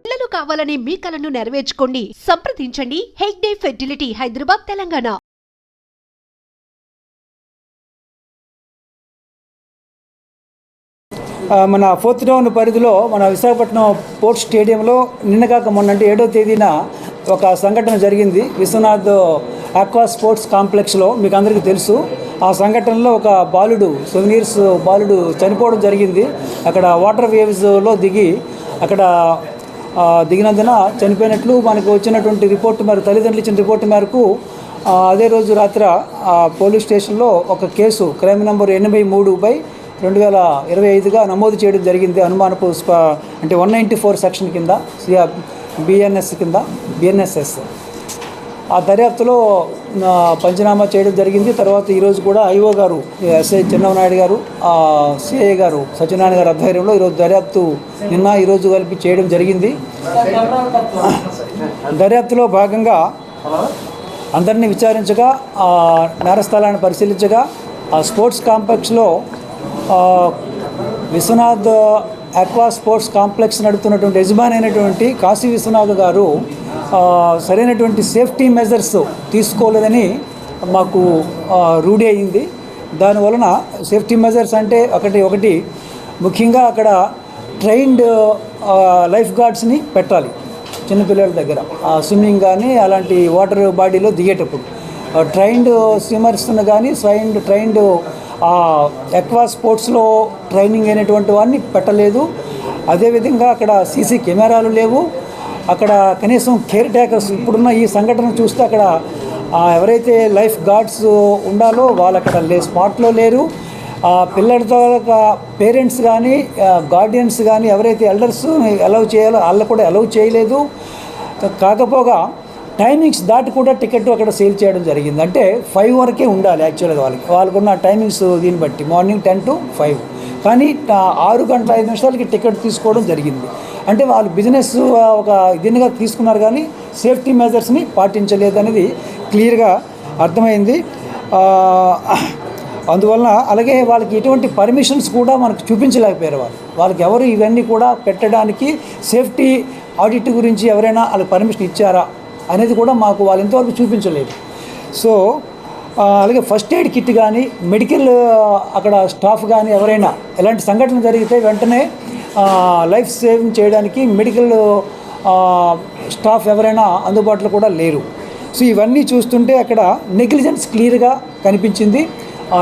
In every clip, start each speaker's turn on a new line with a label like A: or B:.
A: పిల్లలు కావాలని మీ కలను నెరవేర్చుకోండి. సంప్రదించండి హెగ్డే ఫెర్టిలిటీ, హైదరాబాద్, తెలంగాణ.
B: మన 4th టౌన్ పరిధిలో మన విశాఖపట్నం పోర్ట్ స్టేడియంలో నిన్నగాక మొన్నంటే 7వ తేదీన ఒక సంఘటన జరిగింది. విశ్వనాథ్ ఆక్వా స్పోర్ట్స్ కాంప్లెక్స్లో, మీకు అందరికీ తెలుసు. ఆ సంఘటనలో ఒక బాలుడు 7 years బాలుడు చనిపోవడం జరిగింది. అక్కడ వాటర్ వేవ్స్లో దిగి అక్కడ దిగినందున చనిపోయినట్లు మనకు వచ్చినటువంటి రిపోర్ట్ మేరకు, తల్లిదండ్రులు ఇచ్చిన రిపోర్ట్ మేరకు అదే రోజు రాత్రి పోలీస్ స్టేషన్లో ఒక కేసు క్రైమ్ నెంబర్ 83/2025గా నమోదు చేయడం జరిగింది. అనుమానపు అంటే 194 సెక్షన్ కింద, బిఎన్ఎస్ఎస్. ఆ దర్యాప్తులో పంచనామా చేయడం జరిగింది. తర్వాత ఈరోజు కూడా ఐఓ గారు, ఎస్ఐ చిన్నవనాయుడు గారు, సిఐ గారు సత్యనారాయణ గారి ఆధ్వర్యంలో ఈరోజు దర్యాప్తు నిన్న ఈరోజు కలిపి చేయడం జరిగింది. దర్యాప్తులో భాగంగా అందరినీ విచారించగా, నేరస్థలాన్ని పరిశీలించగా, ఆ స్పోర్ట్స్ కాంప్లెక్స్లో విశ్వనాథ్ ఆక్వా స్పోర్ట్స్ కాంప్లెక్స్ నడుపుతున్నటువంటి యజమాని అయినటువంటి కాశీ విశ్వనాథ్ గారు సరైనటువంటి సేఫ్టీ మెజర్స్ తీసుకోలేదని మాకు రూఢి అయింది. దానివలన సేఫ్టీ మెజర్స్ అంటే ఒకటి ముఖ్యంగా అక్కడ ట్రైన్డ్ లైఫ్ గార్డ్స్ని పెట్టాలి చిన్నపిల్లల దగ్గర, స్విమ్మింగ్ కానీ అలాంటి వాటర్ బాడీలో దిగేటప్పుడు. ట్రైన్డ్ స్విమ్మర్స్ను కానీ ట్రైన్డ్ ఆక్వా స్పోర్ట్స్లో ట్రైనింగ్ అయినటువంటి వాడిని పెట్టలేదు. అదేవిధంగా అక్కడ సీసీ కెమెరాలు లేవు. అక్కడ కనీసం కేర్ టేకర్స్, ఇప్పుడున్న ఈ సంఘటన చూస్తే అక్కడ ఎవరైతే లైఫ్ గార్డ్స్ ఉండాలో వాళ్ళు అక్కడ స్పాట్లో లేరు. పిల్లలతో పేరెంట్స్ కానీ గార్డియన్స్ కానీ ఎవరైతే ఎల్డర్స్ అలౌ చేయాలో వాళ్ళు కూడా అలౌ చేయలేదు. కాకపోగా టైమింగ్స్ దాటి కూడా టికెట్ అక్కడ సేల్ చేయడం జరిగింది. అంటే 5 వరకే ఉండాలి యాక్చువల్గా వాళ్ళకున్న టైమింగ్స్ దీన్ని బట్టి, మార్నింగ్ 10 to 5. కానీ 6:05 టికెట్ తీసుకోవడం జరిగింది. అంటే వాళ్ళు బిజినెస్ ఒక దీనిగా తీసుకున్నారు కానీ సేఫ్టీ మెజర్స్ని పాటించలేదు అనేది క్లియర్గా అర్థమైంది. అందువలన అలాగే వాళ్ళకి ఎటువంటి పర్మిషన్స్ కూడా మనకు చూపించలేకపోయారు. వాళ్ళకి ఎవరు ఇవన్నీ కూడా పెట్టడానికి సేఫ్టీ ఆడిట్ గురించి ఎవరైనా వాళ్ళకి పర్మిషన్ ఇచ్చారా అనేది కూడా మాకు వాళ్ళు ఇంతవరకు చూపించలేదు. సో అలాగే ఫస్ట్ ఎయిడ్ కిట్ కానీ, మెడికల్ అక్కడ స్టాఫ్ కానీ ఎవరైనా ఎలాంటి సంఘటన జరిగితే వెంటనే లైఫ్ సేవింగ్ చేయడానికి మెడికల్ స్టాఫ్ ఎవరైనా అందుబాటులో కూడా లేరు. సో ఇవన్నీ చూస్తుంటే అక్కడ నెగ్లిజెన్స్ క్లియర్గా కనిపించింది.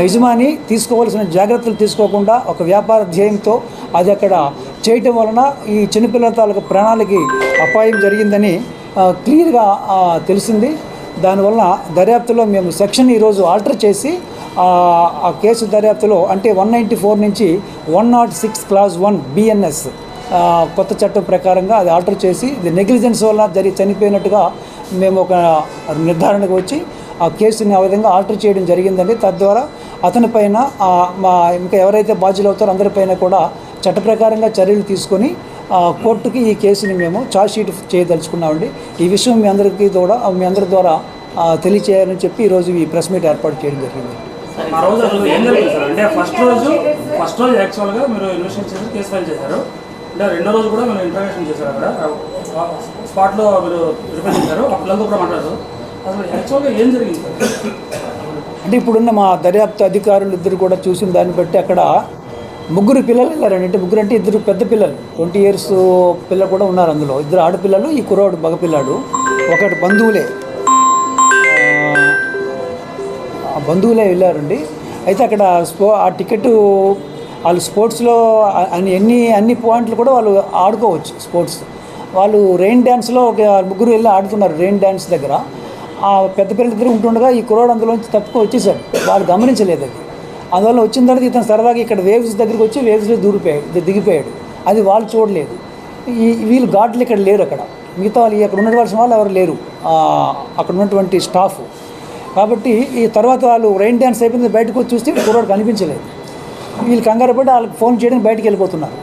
B: యజమాని తీసుకోవాల్సిన జాగ్రత్తలు తీసుకోకుండా ఒక వ్యాపార ధ్యేయంతో అది అక్కడ చేయటం వలన ఈ చిన్నపిల్లల తాలూకు ప్రాణాలకి అపాయం జరిగిందని క్లియర్గా తెలిసింది. దానివల్ల దర్యాప్తులో మేము సెక్షన్ ఈరోజు ఆల్టర్ చేసి ఆ కేసు దర్యాప్తులో అంటే 194 నుంచి 106 Clause 1 BNS కొత్త చట్టం ప్రకారంగా అది ఆల్టర్ చేసి ఇది నెగ్లిజెన్స్ వల్ల చనిపోయినట్టుగా మేము ఒక నిర్ధారణకు వచ్చి ఆ కేసుని ఆ విధంగా ఆల్టర్ చేయడం జరిగిందండి. తద్వారా అతనిపైన ఇంకా ఎవరైతే బాధ్యులు అవుతారో అందరిపైన కూడా చట్ట ప్రకారంగా చర్యలు తీసుకొని కోర్టుకి ఈ కేసుని మేము ఛార్జ్ షీట్ చేయదలుచుకున్నామండి. ఈ విషయం మీ అందరి ద్వారా తెలియచేయాలని చెప్పి ఈరోజు ఈ ప్రెస్ మీట్ ఏర్పాటు చేయడం జరిగింది.
C: ఆ రోజు అసలు ఏం జరిగింది సార్? అంటే ఫస్ట్ రోజు యాక్చువల్గా మీరు ఇన్వెస్టిగేషన్ చేసి కేసు ఫైల్ చేశారు. అంటే రెండో రోజు కూడా మీరు ఇంటర్వ్యూషన్ చేశారు. అక్కడ స్పాట్లో మీరు రిఫర్ చేశారు. ఆ పిల్లలతో కూడా మాట్లాడారు. అసలు యాక్చువల్గా ఏం జరిగింది సార్?
B: అంటే ఇప్పుడున్న మా దర్యాప్తు అధికారులు ఇద్దరు కూడా చూసిన దాన్ని బట్టి అక్కడ 3 పిల్లలు వెళ్ళారండి. అంటే 3 అంటే 2 పెద్ద పిల్లలు, 20 years పిల్లలు కూడా ఉన్నారు. అందులో 2 ఆడపిల్లలు, ఈ కుర్రాడు మగపిల్లాడు. ఒకటి బంధువులే వెళ్ళారండి. అయితే అక్కడ ఆ టికెట్ వాళ్ళు స్పోర్ట్స్లో అన్ని పాయింట్లు కూడా వాళ్ళు ఆడుకోవచ్చు. స్పోర్ట్స్ వాళ్ళు రెయిన్ డ్యాన్స్లో ఒక 3 వెళ్ళి ఆడుతున్నారు. రెయిన్ డ్యాన్స్ దగ్గర ఆ పెద్ద పిల్లల దగ్గర ఉంటుండగా ఈ కుర్రాడు అందులోంచి తప్పుకో వచ్చేసాడు. వాళ్ళు గమనించలేదు అది. అందువల్ల వచ్చిన తర్వాత ఇతను సరదాగా ఇక్కడ వేవ్స్ దగ్గరికి వచ్చి వేవ్స్లో దిగిపోయాడు. అది వాళ్ళు చూడలేదు. వీళ్ళు గార్డులు ఇక్కడ లేరు. అక్కడ మిగతా వాళ్ళు అక్కడ ఉండవలసిన వాళ్ళు ఎవరు లేరు అక్కడ ఉన్నటువంటి స్టాఫ్. కాబట్టి ఈ తర్వాత వాళ్ళు రెయిన్ డ్యాన్స్ అయిపోయింది, బయటకు వచ్చి చూస్తే కుర్రాడు కనిపించలేదు. వీళ్ళు కంగారు పడి వాళ్ళకి ఫోన్ చేయడానికి బయటకు వెళ్ళిపోతున్నారు.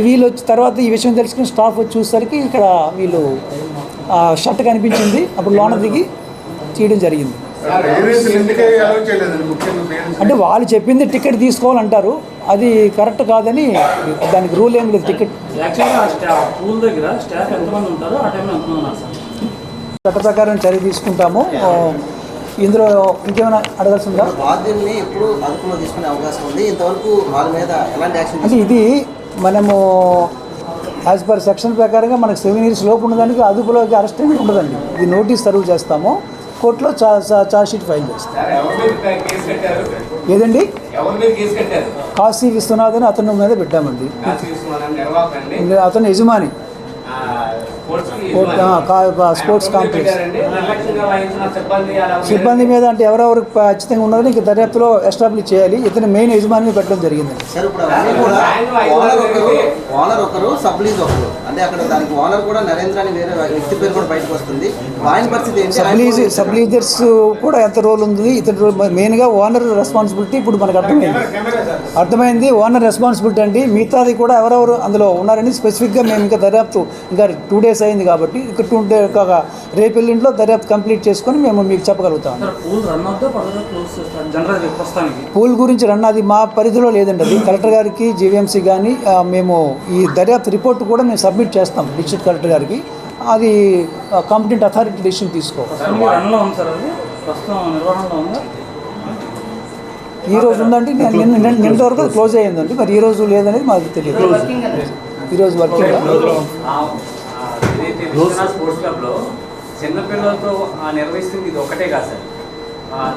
B: వీళ్ళు వచ్చి తర్వాత ఈ విషయం తెలుసుకుని స్టాఫ్ వచ్చి చూసేసరికి ఇక్కడ వీళ్ళు షర్ట్ కనిపించింది. అప్పుడు లోన దిగి చేయడం జరిగింది. అంటే వాళ్ళు చెప్పింది టికెట్ తీసుకోవాలంటారు, అది కరెక్ట్ కాదని దానికి రూల్ ఏం లేదు. టికెట్
C: యాక్చువల్గా పూల్ దగ్గర స్టాఫ్ ఎంతమంది ఉంటారో ఆ టైంలో ఎంతమంది ఉన్నారు సార్?
B: చట్ట ప్రకారం చర్య తీసుకుంటాము. ఇందులో ఇంకేమైనా అడగాల్సిందా?
D: బాధ్యుల్ని ఎప్పుడు అదుపులో తీసుకునే అవకాశం ఉంది, ఇంతవరకు వాళ్ళ మీద ఎలాంటి యాక్షన్
B: అంటే ఇది మనము యాజ్ పర్ సెక్షన్ ప్రకారంగా మనకు 7 years లోపు ఉన్నదానికి అదుపులోకి అరెస్ట్ అనేది ఉండదండి. ఇది నోటీస్ సర్వ్ చేస్తాము, కోర్టులో ఛార్జ్ షీట్ ఫైల్ చేస్తాం. ఏదండి కాశీ విశ్వనాథ్ అని అతని మీద పెట్టామండి. అతను యజమాని స్పోర్ట్స్ కాంప్లెక్స్. సిబ్బంది మీద అంటే ఎవరెవరు ఖచ్చితంగా ఉన్నదని ఇంక దర్యాప్తులో ఎస్టాబ్లిష్ చేయాలి. ఇతను మెయిన్ యజమానిని పెట్టడం జరిగింది.
D: సార్ ఇప్పుడు ఓనర్ ఒకరు సబ్ లీజ్ ఒకరు, అంటే అక్కడ దానికి ఓనర్ కూడా నరేంద్ర అని వేరే వ్యక్తి పేరు కూడా బయటకు వస్తుంది. ఆయన పరిస్థితి ఏంటి?
B: సబ్ లీజర్స్ కూడా ఎంత రోల్ ఉంది? ఇతని రోల్ మెయిన్గా ఓనర్ రెస్పాన్సిబిలిటీ ఇప్పుడు మనకు అర్థమైంది. ఓనర్ రెస్పాన్సిబిలిటీ అండి. మిగతాది కూడా ఎవరెవరు అందులో ఉన్నారని స్పెసిఫిక్గా మేము ఇంకా దర్యాప్తు ఇంకా 2 days అయింది కాబట్టి ఇక 2 days రేపు ఎల్లుండిలో దర్యాప్తు కంప్లీట్ చేసుకొని మేము మీకు చెప్పగలుగుతాం. పూల్ గురించి రన్ అది మా పరిధిలో లేదండి. అది కలెక్టర్ గారికి, జీవీఎంసీ కానీ మేము ఈ దర్యాప్తు రిపోర్ట్ కూడా మేము సబ్మిట్ చేస్తాం డిస్ట్రిక్ట్ కలెక్టర్ గారికి. అది కాంపిటెంట్ అథారిటీ డెసిషన్ తీసుకోవాలి. ఈ రోజు ఉందండి, నిన్న వరకు క్లోజ్ అయ్యిందండి. మరి ఈ రోజు లేదనేది మాకు తెలియదు. ఈరోజు వర్కింగ్
E: స్పోర్ట్స్ క్లబ్లో చిన్నపిల్లలతో నిర్వహిస్తుంది ఇది ఒకటే కాదు సార్,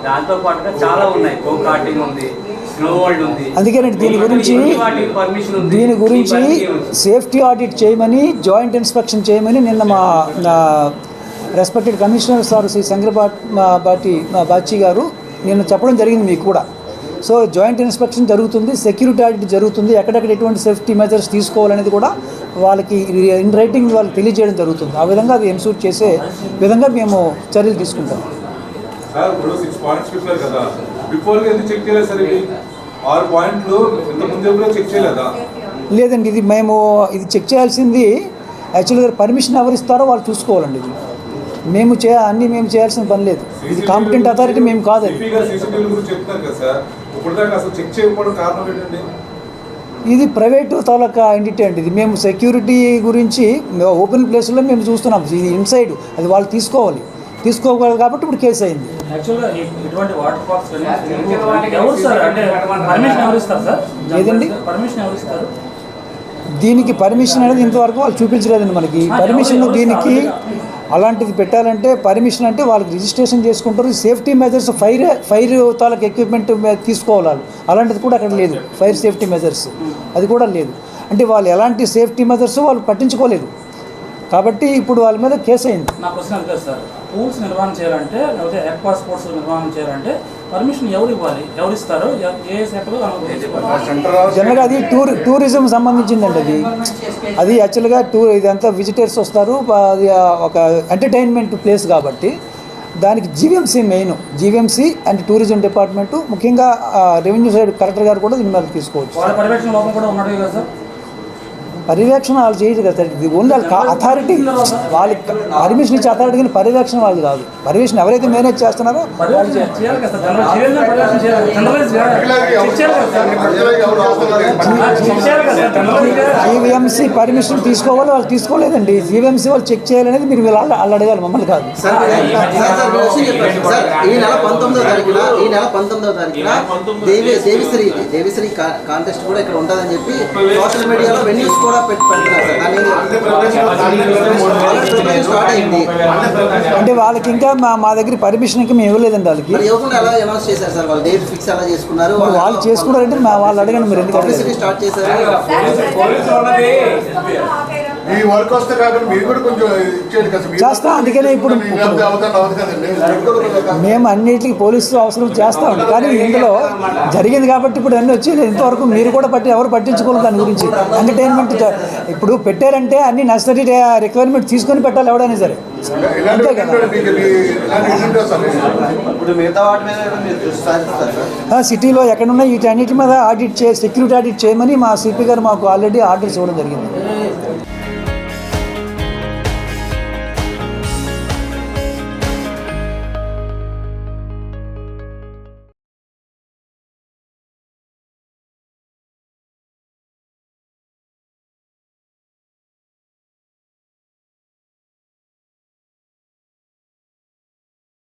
E: దాంతో పాటుగా చాలా ఉన్నాయి. గో కార్టింగ్ ఉంది, స్నో వరల్డ్ ఉంది.
B: అందుకేనండి దీని గురించి సేఫ్టీ ఆడిట్ చేయమని, జాయింట్ ఇన్స్పెక్షన్ చేయమని నిన్న మా respected commissioner sir Shri Bachi గారు నిన్న చెప్పడం జరిగింది మీకు కూడా. సో జాయింట్ ఇన్స్పెక్షన్ జరుగుతుంది, సెక్యూరిటీ ఆడిట్ జరుగుతుంది, ఎక్కడెక్కడ ఎటువంటి సేఫ్టీ మెజర్స్ తీసుకోవాలనేది కూడా వాళ్ళకి ఇన్ రైటింగ్ వాళ్ళకి తెలియజేయడం జరుగుతుంది. ఆ విధంగా అది ఎన్సూర్ చేసే విధంగా మేము చర్యలు తీసుకుంటాం. లేదండి, ఇది మేము చెక్ చేయాల్సింది యాక్చువల్గా పర్మిషన్ ఎవరు ఇస్తారో వాళ్ళు చూసుకోవాలండి. ఇది మేము అన్నీ మేము చేయాల్సిన పని లేదు. ఇది కాంపిటెంట్ అథారిటీ మేము కాదండి. ఇది ప్రైవేట్ తాలూకా ఎంటిటీ అండి. ఇది మేము సెక్యూరిటీ గురించి ఓపెన్ ప్లేస్లో మేము చూస్తున్నాం. ఇది ఇన్సైడ్, అది వాళ్ళు తీసుకోవాలి కాబట్టి ఇప్పుడు కేసు అయింది. ఏదండి దీనికి పర్మిషన్ అనేది ఇంతవరకు వాళ్ళు చూపించలేదండి మనకి. పర్మిషన్ దీనికి అలాంటిది పెట్టాలంటే పర్మిషన్ అంటే వాళ్ళకి రిజిస్ట్రేషన్ చేసుకుంటారు. సేఫ్టీ మెజర్స్ ఫైర్ తాలూకు ఎక్విప్మెంట్ తీసుకోవాలి. అలాంటిది కూడా అక్కడ లేదు. ఫైర్ సేఫ్టీ మెజర్స్ అది కూడా లేదు. అంటే వాళ్ళు ఎలాంటి సేఫ్టీ మెజర్స్ వాళ్ళు పట్టించుకోలేదు కాబట్టి ఇప్పుడు వాళ్ళ మీద కేసు అయింది.
C: నా క్వశ్చన్ అది కాదు సార్, పూల్స్ నిర్వహణ చేయాలంటే లేకపోతే ఎక్వా స్పోర్ట్స్ నిర్వహణ చేయాలంటే పర్మిషన్ ఎవరు ఇవ్వాలి, ఎవరు ఇస్తారు, ఏ శాఖలో?
B: జనరల్గా అది టూరిజం సంబంధించిందండి. అది యాక్చువల్గా ఇదంతా విజిటర్స్ వస్తారు, అది ఒక ఎంటర్టైన్మెంట్ ప్లేస్ కాబట్టి దానికి GVMC main. GVMC and tourism department, ముఖ్యంగా రెవెన్యూ సైడ్ కలెక్టర్ గారు కూడా దీని మీద తీసుకోవచ్చు.
C: పర్యవేక్షణ లోపం కూడా ఉన్నది కదా సార్?
B: పర్యవేక్షణ వాళ్ళు చేయదు కదా సార్. ఇది ఓన్లీ అథారిటీ, వాళ్ళకి పర్మిషన్ ఇచ్చే అథారిటీ కానీ పర్యవేక్షణ వాళ్ళు కాదు. పర్యవేక్షణ ఎవరైతే మేనేజ్ చేస్తున్నారో జీవీఎంసీ పర్మిషన్ తీసుకోవాలి, వాళ్ళు తీసుకోలేదండి. జీవీఎంసీ వాళ్ళు చెక్ చేయాలనేది మీరు వాళ్ళు అడగాలి, మమ్మల్ని కాదు.
D: ఈ నెల 19వ తారీఖున దేవిశ్రీ కాంటెస్ట్ కూడా ఇక్కడ ఉంటుందని చెప్పి సోషల్ మీడియాలో వెన్యూస్ కూడా
B: అంటే వాళ్ళకి ఇంకా మా దగ్గర పర్మిషన్ ఇంకా మేము ఇవ్వలేదండి. వాళ్ళకి వాళ్ళు చేసుకున్నారంటే వాళ్ళు అడగండి మీరు ఎందుకంటే
D: స్టార్ట్ చేశారు.
B: చేస్తాం. అందుకనే ఇప్పుడు మేము అన్నిటికీ పోలీసు అవసరం చేస్తామండి. కానీ ఇందులో జరిగింది కాబట్టి ఇప్పుడు అన్నీ వచ్చి ఇంతవరకు మీరు కూడా ఎవరు పట్టించుకోలేదు దాని గురించి. ఎంటర్టైన్మెంట్ ఇప్పుడు పెట్టారంటే అన్ని నెసరీ రిక్వైర్మెంట్ తీసుకొని పెట్టాలి ఎవడైనా సరే, అంతే కదా. సిటీలో ఎక్కడున్నా వీటన్నిటి మీద ఆడిట్ సెక్యూరిటీ ఆడిట్ చేయమని మా సిపి గారు మాకు ఆల్రెడీ ఆర్డర్స్ ఇవ్వడం జరిగింది.